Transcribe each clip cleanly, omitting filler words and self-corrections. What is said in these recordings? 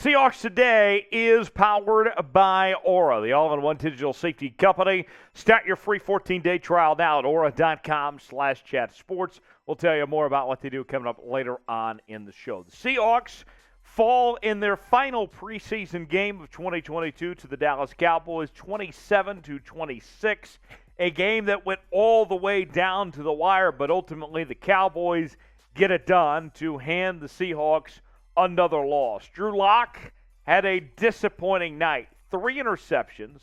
Seahawks Today is powered by Aura, the all-in-one digital safety company. Start your free 14-day trial now at aura.com/chatsports. We'll tell you more about what they do coming up later on in the show. The Seahawks fall in their final preseason game of 2022 to the Dallas Cowboys, 27-26. A game that went all the way down to the wire, but ultimately the Cowboys get it done to hand the Seahawks another loss. Drew Lock had a disappointing night. 3 interceptions.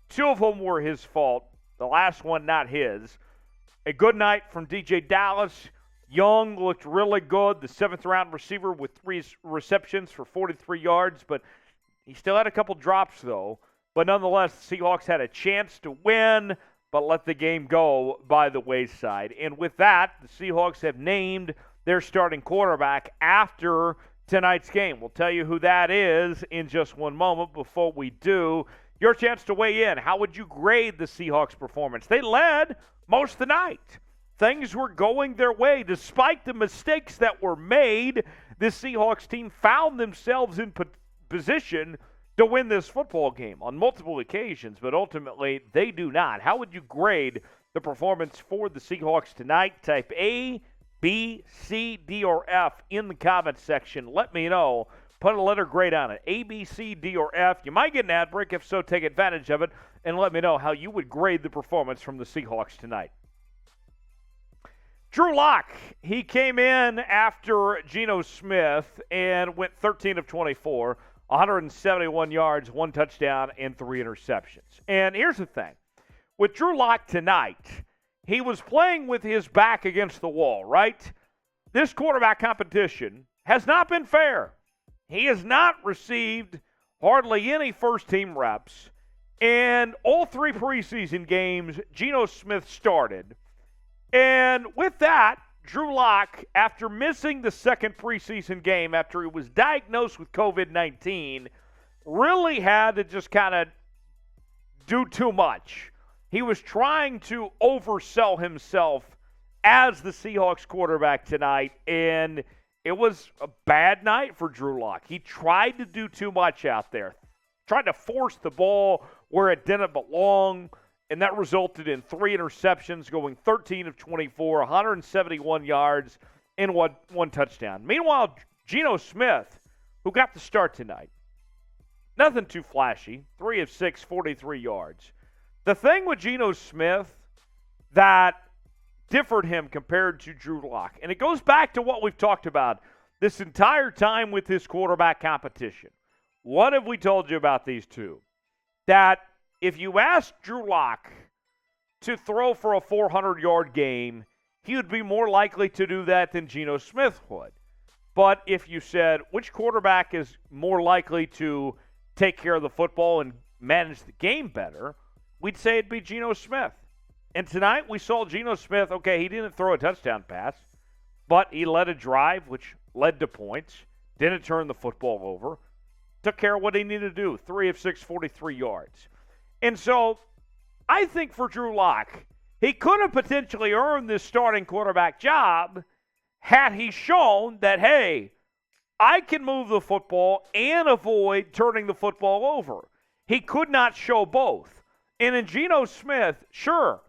2 of them were his fault. The last one not his. A good night from DJ Dallas. Young looked really good. The 7th-round receiver with 3 receptions for 43 yards. But he still had a couple drops, though. But nonetheless, the Seahawks had a chance to win, but let the game go by the wayside. And with that, the Seahawks have named their starting quarterback after tonight's game. We'll tell you who that is in just one moment. Before we do, your chance to weigh in. How would you grade the Seahawks' performance? They led most of the night. Things were going their way. Despite the mistakes that were made, this Seahawks team found themselves in position to win this football game on multiple occasions, but ultimately they do not. How would you grade the performance for the Seahawks tonight? Type A, B, C, D, or F in the comments section. Let me know. Put a letter grade on it. A, B, C, D, or F. You might get an ad break. If so, take advantage of it, and let me know how you would grade the performance from the Seahawks tonight. Drew Lock, he came in after Geno Smith and went 13 of 24, 171 yards, 1 touchdown, and 3 interceptions. And here's the thing. With Drew Lock tonight, he was playing with his back against the wall, right? This quarterback competition has not been fair. He has not received hardly any first-team reps. And all 3 preseason games, Geno Smith started. And with that, Drew Lock, after missing the second preseason game after he was diagnosed with COVID-19, really had to just kind of do too much. He was trying to oversell himself as the Seahawks quarterback tonight, and it was a bad night for Drew Lock. He tried to do too much out there, tried to force the ball where it didn't belong, and that resulted in 3 interceptions, going 13 of 24, 171 yards, and one touchdown. Meanwhile, Geno Smith, who got the start tonight, nothing too flashy, 3 of 6, 43 yards. The thing with Geno Smith that differed him compared to Drew Lock, and it goes back to what we've talked about this entire time with this quarterback competition. What have we told you about these two? That if you asked Drew Lock to throw for a 400-yard game, he would be more likely to do that than Geno Smith would. But if you said, which quarterback is more likely to take care of the football and manage the game better, we'd say it'd be Geno Smith. And tonight we saw Geno Smith, okay, he didn't throw a touchdown pass, but he led a drive which led to points, didn't turn the football over, took care of what he needed to do, 3 of 6, 43 yards. And so I think for Drew Lock, he could have potentially earned this starting quarterback job had he shown that, hey, I can move the football and avoid turning the football over. He could not show both. And in Geno Smith, sure,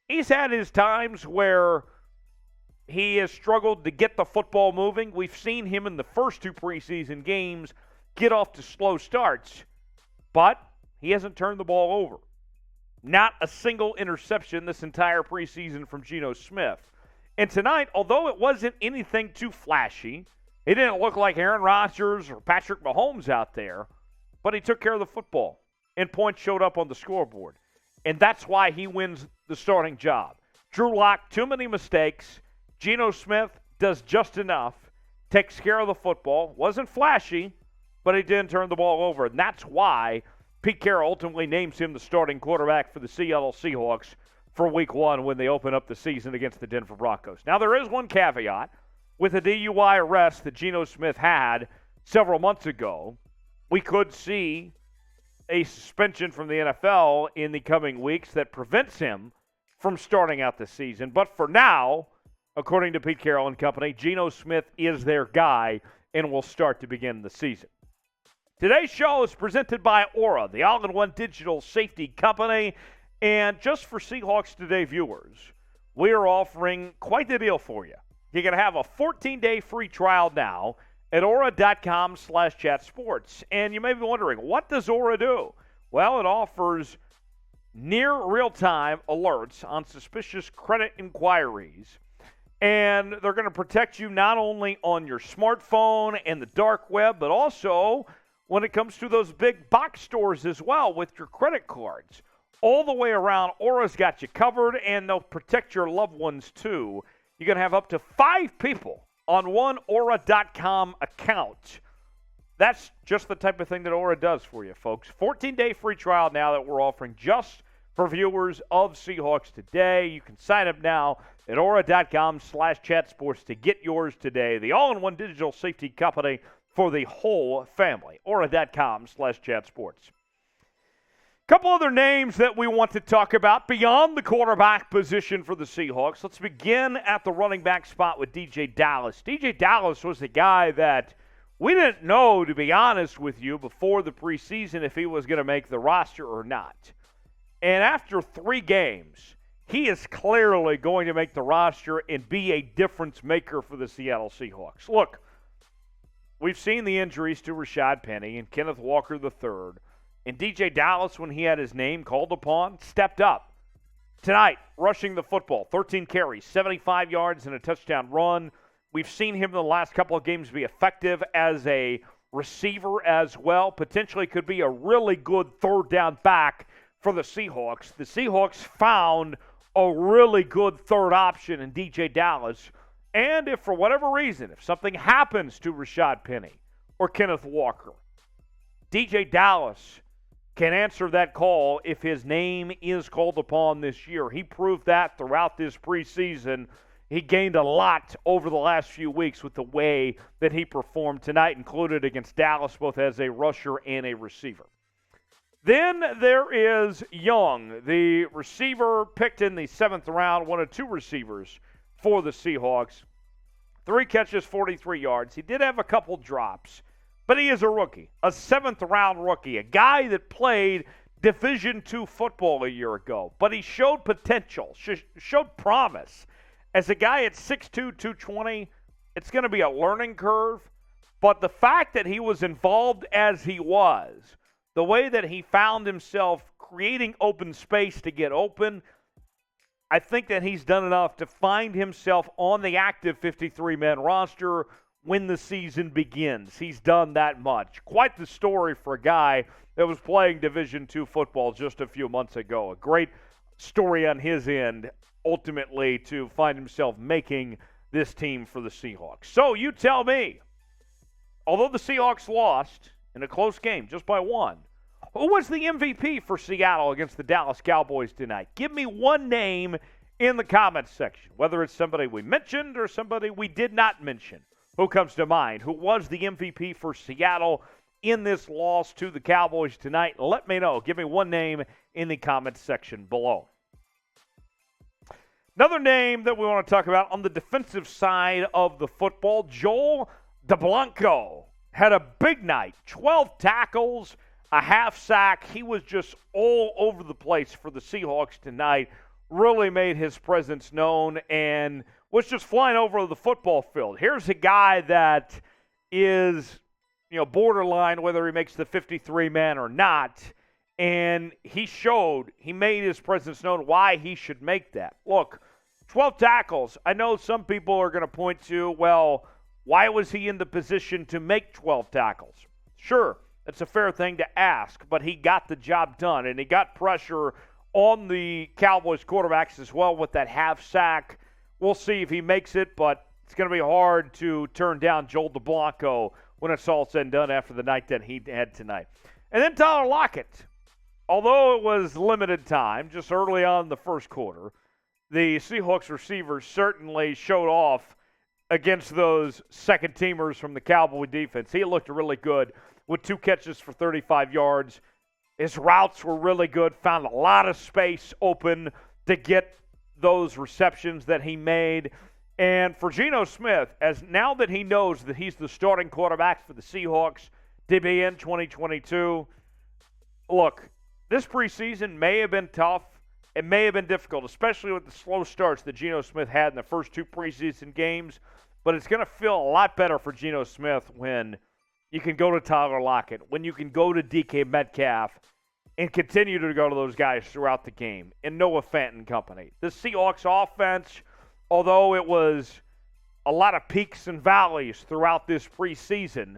he's had his times where he has struggled to get the football moving. We've seen him in the first 2 preseason games get off to slow starts, but he hasn't turned the ball over. Not a single interception this entire preseason from Geno Smith. And tonight, although it wasn't anything too flashy, it didn't look like Aaron Rodgers or Patrick Mahomes out there, but he took care of the football, and points showed up on the scoreboard. And that's why he wins the starting job. Drew Lock, too many mistakes. Geno Smith does just enough, takes care of the football. Wasn't flashy, but he didn't turn the ball over. And that's why Pete Carroll ultimately names him the starting quarterback for the Seattle Seahawks for Week 1 when they open up the season against the Denver Broncos. Now, there is one caveat. With a DUI arrest that Geno Smith had several months ago, we could see a suspension from the NFL in the coming weeks that prevents him from starting out the season. But for now, according to Pete Carroll and company, Geno Smith is their guy and will start to begin the season. Today's show is presented by Aura, the all-in-one digital safety company. And just for Seahawks Today viewers, we are offering quite the deal for you. You're going to have a 14-day free trial now at aura.com/chatsports. And you may be wondering, what does Aura do? Well, it offers near real-time alerts on suspicious credit inquiries. And they're going to protect you not only on your smartphone and the dark web, but also when it comes to those big box stores as well with your credit cards. All the way around, Aura's got you covered, and they'll protect your loved ones too. You're going to have up to 5 people on one Aura.com account. That's just the type of thing that Aura does for you, folks. 14-day free trial now that we're offering just for viewers of Seahawks Today. You can sign up now at aura.com/chatsports to get yours today. The all-in-one digital safety company for the whole family. Aura.com/chatsports. Couple other names that we want to talk about beyond the quarterback position for the Seahawks. Let's begin at the running back spot with DJ Dallas. DJ Dallas was the guy that we didn't know, to be honest with you, before the preseason if he was going to make the roster or not. And after 3 games, he is clearly going to make the roster and be a difference maker for the Seattle Seahawks. Look, we've seen the injuries to Rashad Penny and Kenneth Walker III. And DJ Dallas, when he had his name called upon, stepped up. Tonight, rushing the football, 13 carries, 75 yards, and a touchdown run. We've seen him in the last couple of games be effective as a receiver as well. Potentially could be a really good third down back for the Seahawks. The Seahawks found a really good third option in DJ Dallas. And if for whatever reason, if something happens to Rashad Penny or Kenneth Walker, DJ Dallas can answer that call if his name is called upon this year. He proved that throughout this preseason. He gained a lot over the last few weeks with the way that he performed tonight, included against Dallas, both as a rusher and a receiver. Then there is Young, the receiver picked in the 7th round, one of 2 receivers for the Seahawks. 3 catches, 43 yards. He did have a couple drops. But he is a rookie, a 7th-round rookie, a guy that played Division II football a year ago. But he showed potential, showed promise. As a guy at 6'2", 220, it's going to be a learning curve. But the fact that he was involved as he was, the way that he found himself creating open space to get open, I think that he's done enough to find himself on the active 53-man roster when the season begins. He's done that much. Quite the story for a guy that was playing Division II football just a few months ago. A great story on his end, ultimately, to find himself making this team for the Seahawks. So you tell me, although the Seahawks lost in a close game just by 1, who was the MVP for Seattle against the Dallas Cowboys tonight? Give me one name in the comments section, whether it's somebody we mentioned or somebody we did not mention. Who comes to mind? Who was the MVP for Seattle in this loss to the Cowboys tonight? Let me know. Give me one name in the comments section below. Another name that we want to talk about on the defensive side of the football, Joel DeBlanco had a big night. 12 tackles, a half sack. He was just all over the place for the Seahawks tonight. Really made his presence known and was just flying over the football field. Here's a guy that is, borderline whether he makes the 53-man or not, and he made his presence known why he should make that. Look, 12 tackles. I know some people are going to point to, well, why was he in the position to make 12 tackles? Sure, that's a fair thing to ask, but he got the job done, and he got pressure on the Cowboys quarterbacks as well with that half sack. We'll see if he makes it, but it's going to be hard to turn down Joel DeBlanco when it's all said and done after the night that he had tonight. And then Tyler Lockett. Although it was limited time, just early on in the first quarter, the Seahawks receivers certainly showed off against those second-teamers from the Cowboy defense. He looked really good with 2 catches for 35 yards. His routes were really good, found a lot of space open to get those receptions that he made. And for Geno Smith, as now that he knows that he's the starting quarterback for the Seahawks, to be in 2022. Look, this preseason may have been tough. It may have been difficult, especially with the slow starts that Geno Smith had in the first 2 preseason games. But it's going to feel a lot better for Geno Smith when you can go to Tyler Lockett, when you can go to DK Metcalf, and continue to go to those guys throughout the game, and Noah Fant and company. The Seahawks offense, although it was a lot of peaks and valleys throughout this preseason,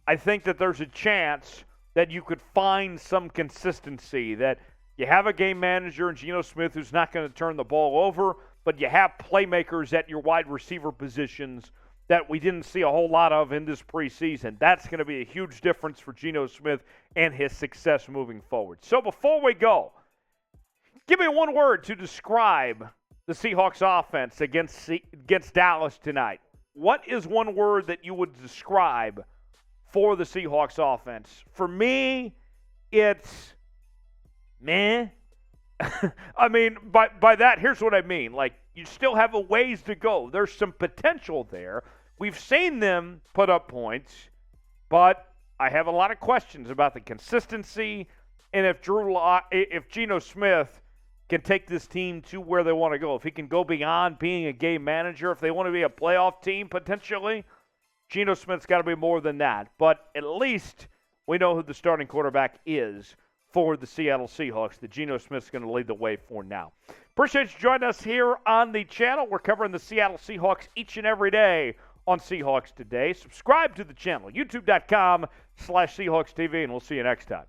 I think that there's a chance that you could find some consistency, that you have a game manager in Geno Smith who's not going to turn the ball over, but you have playmakers at your wide receiver positions that we didn't see a whole lot of in this preseason. That's going to be a huge difference for Geno Smith and his success moving forward. So before we go, give me one word to describe the Seahawks offense against Dallas tonight. What is one word that you would describe for the Seahawks offense? For me, it's meh. I mean, by that, here's what I mean. Like, you still have a ways to go. There's some potential there. We've seen them put up points, but I have a lot of questions about the consistency and if Geno Smith can take this team to where they want to go. If he can go beyond being a game manager, if they want to be a playoff team potentially, Geno Smith's got to be more than that. But at least we know who the starting quarterback is for the Seattle Seahawks, that Geno Smith's going to lead the way for now. Appreciate you joining us here on the channel. We're covering the Seattle Seahawks each and every day on Seahawks Today. Subscribe to the channel, youtube.com/SeahawksTV, and we'll see you next time.